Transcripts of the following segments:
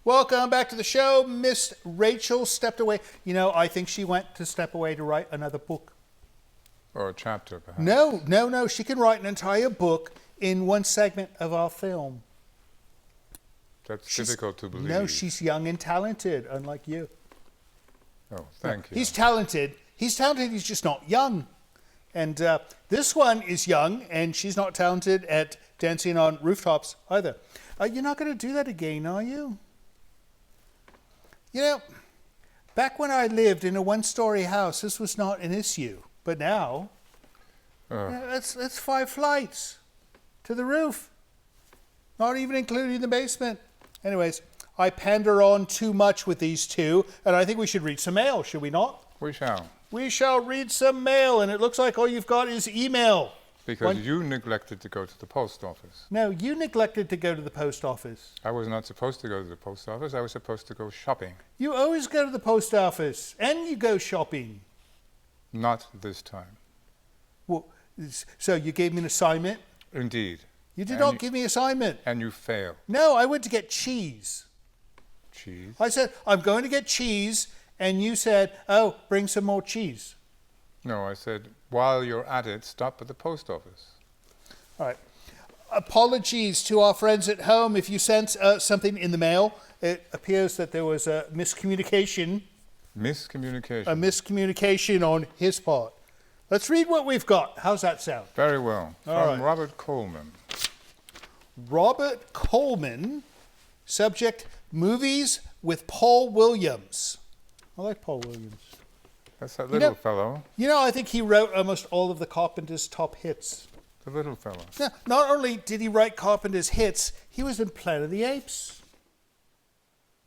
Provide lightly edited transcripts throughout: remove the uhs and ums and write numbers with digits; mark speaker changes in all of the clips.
Speaker 1: Welcome back to the show. Miss Rachel stepped away. You know, I think she went to step away to write another book.
Speaker 2: Or a chapter, perhaps.
Speaker 1: No. She can write an entire book in one segment of our film.
Speaker 2: That's difficult to believe.
Speaker 1: No, she's young and talented, unlike you.
Speaker 2: Oh, thank you.
Speaker 1: He's talented. He's just not young. And this one is young, and she's not talented at dancing on rooftops either. You're not going to do that again, are you? You know, back when I lived in a one-story house, this was not an issue. But now, that's 5 flights to the roof, not even including the basement. Anyways, I pander on too much with these two, and I think we should read some mail, should we not?
Speaker 2: We shall.
Speaker 1: We shall read some mail, and it looks like all you've got is email.
Speaker 2: Because you neglected to go to the post office.
Speaker 1: No, you neglected to go to the post office.
Speaker 2: I was not supposed to go to the post office. I was supposed to go shopping.
Speaker 1: You always go to the post office, and you go shopping.
Speaker 2: Not this time.
Speaker 1: Well, so you gave me an assignment?
Speaker 2: Indeed.
Speaker 1: You did not give me an assignment.
Speaker 2: And you failed.
Speaker 1: No, I went to get cheese.
Speaker 2: Cheese?
Speaker 1: I said, I'm going to get cheese, and you said, oh, bring some more cheese.
Speaker 2: No, I said, while you're at it, stop at the post office.
Speaker 1: All right. Apologies to our friends at home. If you sent something in the mail, it appears that there was a miscommunication.
Speaker 2: Miscommunication?
Speaker 1: A miscommunication on his part. Let's read what we've got. How's that sound?
Speaker 2: Very well. From Robert Coleman.
Speaker 1: Robert Coleman, subject, movies with Paul Williams. I like Paul Williams.
Speaker 2: That's that little fellow.
Speaker 1: You know, I think he wrote almost all of the Carpenter's top hits.
Speaker 2: The little fellow.
Speaker 1: Yeah, not only did he write Carpenter's hits, he was in Planet of the Apes.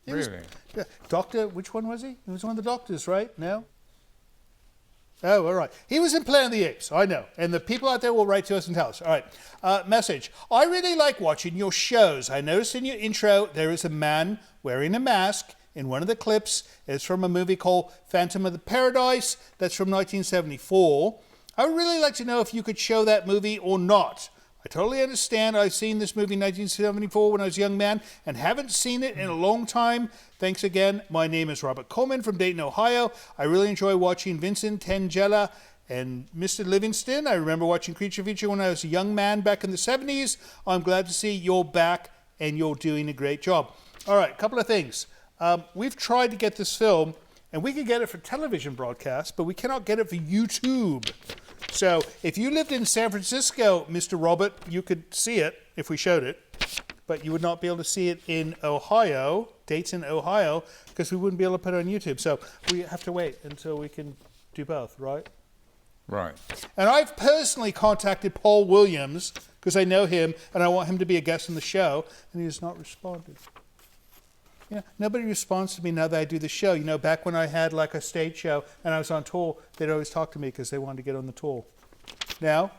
Speaker 2: Really?
Speaker 1: Doctor, which one was he? He was one of the doctors, right? No? Oh, all right. He was in Planet of the Apes, I know. And the people out there will write to us and tell us. All right. Message. I really like watching your shows. I noticed in your intro there is a man wearing a mask in one of the clips. It's from a movie called Phantom of the Paradise. That's from 1974. I would really like to know if you could show that movie or not. I totally understand. I've seen this movie in 1974 when I was a young man and haven't seen it in a long time. Thanks again. My name is Robert Coleman from Dayton, Ohio. I really enjoy watching Vincent Tangella and Mr. Livingston. I remember watching Creature Feature when I was a young man back in the 70s. I'm glad to see you're back and you're doing a great job. All right, a couple of things. We've tried to get this film, and we can get it for television broadcast, but we cannot get it for YouTube. So if you lived in San Francisco, Mr. Robert, you could see it if we showed it, but you would not be able to see it in Ohio, Dayton, Ohio, because we wouldn't be able to put it on YouTube. So we have to wait until we can do both, right?
Speaker 2: Right.
Speaker 1: And I've personally contacted Paul Williams, because I know him, and I want him to be a guest on the show, and he has not responded. Yeah, nobody responds to me now that I do the show. You know, back when I had like a stage show and I was on tour, they'd always talk to me because they wanted to get on the tour. Now,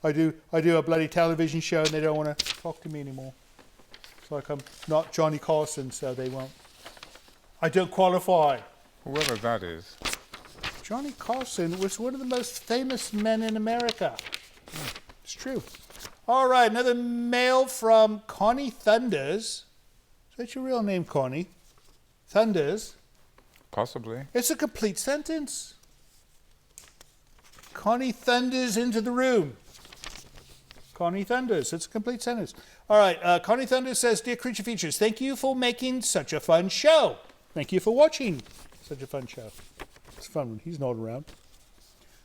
Speaker 1: I do a bloody television show and they don't want to talk to me anymore. It's like I'm not Johnny Carson, so they won't. I don't qualify.
Speaker 2: Whoever that is.
Speaker 1: Johnny Carson was one of the most famous men in America. It's true. All right, another mail from Connie Thunders. Is that your real name, Connie? Thunders?
Speaker 2: Possibly.
Speaker 1: It's a complete sentence. Connie thunders into the room. Connie thunders. It's a complete sentence. All right. Connie Thunders says, Dear Creature Features, thank you for making such a fun show. Thank you for watching such a fun show. It's fun when he's not around.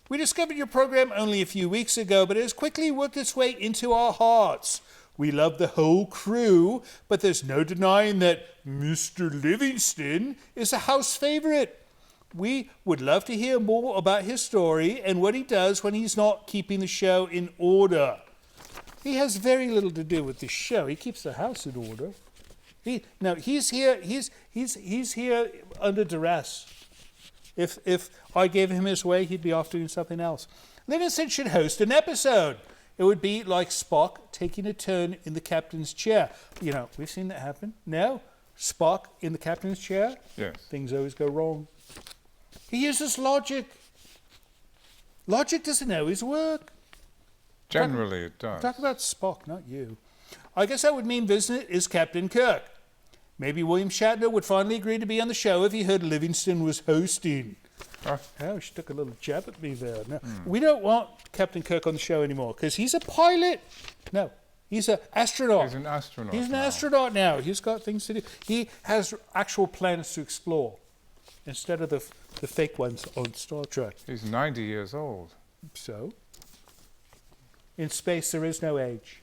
Speaker 1: We discovered your program only a few weeks ago, but it has quickly worked its way into our hearts. We love the whole crew, but there's no denying that Mr. Livingston is a house favorite. We would love to hear more about his story and what he does when he's not keeping the show in order. He has very little to do with the show. He keeps the house in order. He's here. He's here under duress. If I gave him his way, he'd be off doing something else. Livingston should host an episode. It would be like Spock taking a turn in the captain's chair. You know, we've seen that happen. No? Spock in the captain's chair?
Speaker 2: Yes.
Speaker 1: Things always go wrong. He uses logic. Logic doesn't always work.
Speaker 2: Generally, it does.
Speaker 1: Talk about Spock, not you. I guess that would mean Vincent is Captain Kirk. Maybe William Shatner would finally agree to be on the show if he heard Livingston was hosting. Oh, she took a little jab at me there. No, we don't want Captain Kirk on the show anymore because he's a pilot. No, he's an astronaut.
Speaker 2: He's an astronaut.
Speaker 1: He's an astronaut now. He's got things to do. He has actual planets to explore instead of the fake ones on Star Trek.
Speaker 2: He's 90 years old.
Speaker 1: So, in space, there is no age.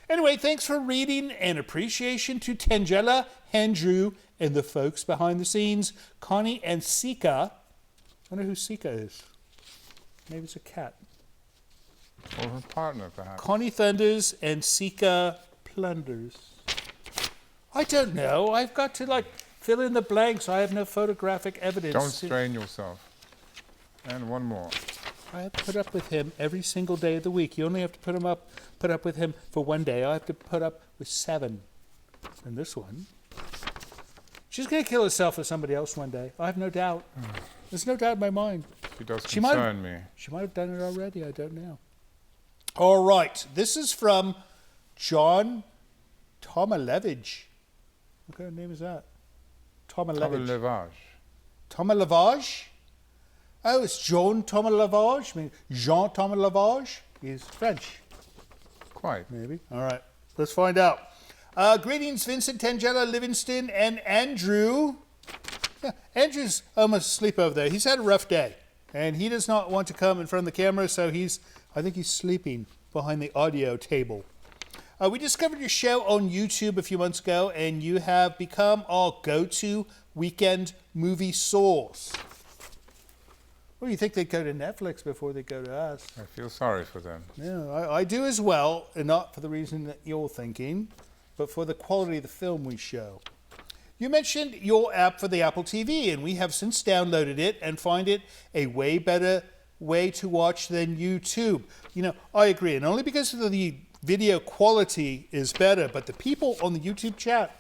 Speaker 1: Anyway, thanks for reading and appreciation to Tangela, Andrew, and the folks behind the scenes, Connie and Sika. I wonder who Sika is. Maybe it's a cat.
Speaker 2: Or her partner, perhaps.
Speaker 1: Connie Thunders and Sika Plunders. I don't know. I've got to, fill in the blanks. I have no photographic evidence.
Speaker 2: Don't strain yourself. And one more.
Speaker 1: I have to put up with him every single day of the week. You only have to put up with him for one day. I have to put up with 7. And this one, she's going to kill herself for somebody else one day. I have no doubt. There's no doubt in my mind.
Speaker 2: She does concern me.
Speaker 1: She might have done it already. I don't know. All right. This is from John Tomalevich. What kind of name is that? Tomalevich. Tomalevich? Oh, it's Jean Tomalavage. I mean, Jean Tomalavage is French.
Speaker 2: Quite.
Speaker 1: Maybe. All right. Let's find out. Greetings, Vincent, Tangela, Livingston, and Andrew. Yeah, Andrew's almost asleep over there. He's had a rough day, and he does not want to come in front of the camera, so I think he's sleeping behind the audio table. We discovered your show on YouTube a few months ago, and you have become our go-to weekend movie source. Well, you think they'd go to Netflix before they go to us.
Speaker 2: I feel sorry for them.
Speaker 1: Yeah, I do as well, and not for the reason that you're thinking, but for the quality of the film we show. You mentioned your app for the Apple TV, and we have since downloaded it and find it a way better way to watch than YouTube. I agree, and only because of the video quality is better, but the people on the YouTube chat,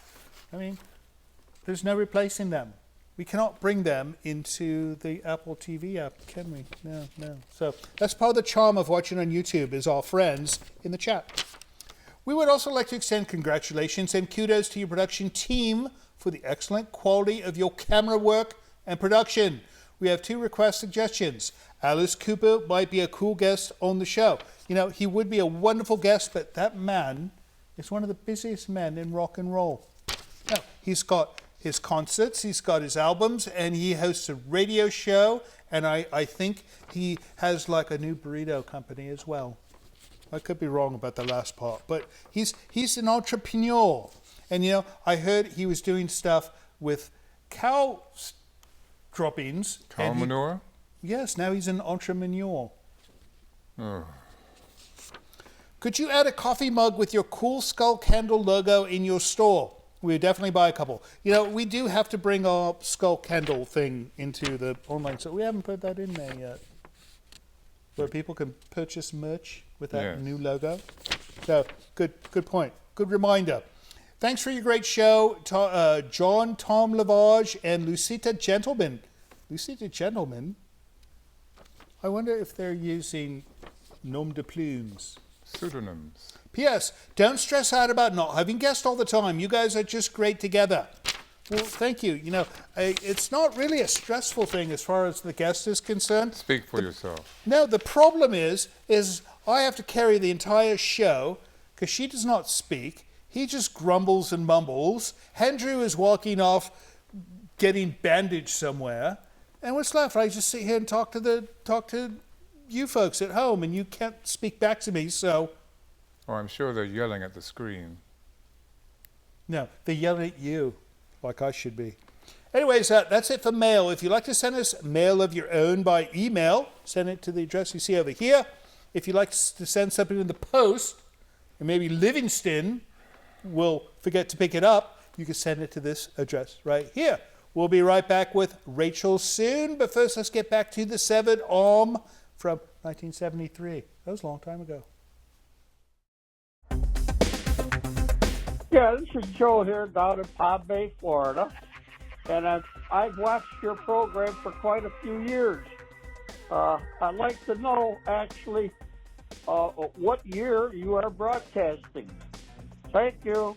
Speaker 1: there's no replacing them. We cannot bring them into the Apple TV app, can we? No. So that's part of the charm of watching on YouTube is our friends in the chat. We would also like to extend congratulations and kudos to your production team for the excellent quality of your camera work and production. We have 2 request suggestions. Alice Cooper might be a cool guest on the show. He would be a wonderful guest, but that man is one of the busiest men in rock and roll. Now, he's got his concerts, he's got his albums, and he hosts a radio show, and I think he has a new burrito company as well. I could be wrong about the last part, but he's an entrepreneur. And I heard he was doing stuff with cow droppings.
Speaker 2: Cow manure?
Speaker 1: Yes, now he's an entrepreneur.
Speaker 2: Oh.
Speaker 1: Could you add a coffee mug with your cool skull candle logo in your store? We would definitely buy a couple. We do have to bring our skull candle thing into the online, so we haven't put that in there yet. Where people can purchase merch with that new logo. So, good point. Good reminder. Thanks for your great show, John, Tom Lavage, and Lucita Gentleman. Lucita Gentleman? I wonder if they're using nom de plumes.
Speaker 2: Pseudonyms.
Speaker 1: P.S. Don't stress out about not having guests all the time. You guys are just great together. Well, thank you. It's not really a stressful thing as far as the guest is concerned.
Speaker 2: Speak for yourself.
Speaker 1: No, the problem is I have to carry the entire show because she does not speak. He just grumbles and mumbles. Andrew is walking off getting bandaged somewhere. And what's left? I just sit here and talk to you folks at home, and you can't speak back to me, so...
Speaker 2: Oh, I'm sure they're yelling at the screen.
Speaker 1: No, they're yelling at you, like I should be. Anyways, that's it for mail. If you'd like to send us mail of your own by email, send it to the address you see over here. If you'd like to send something in the post, and maybe Livingston will forget to pick it up, you can send it to this address right here. We'll be right back with Rachel soon, but first let's get back to the Severed Arm from 1973. That was a long time ago.
Speaker 3: Yeah, this is Joe here down in Palm Bay, Florida, and I've watched your program for quite a few years. I'd like to know, actually, what year you are broadcasting. Thank you.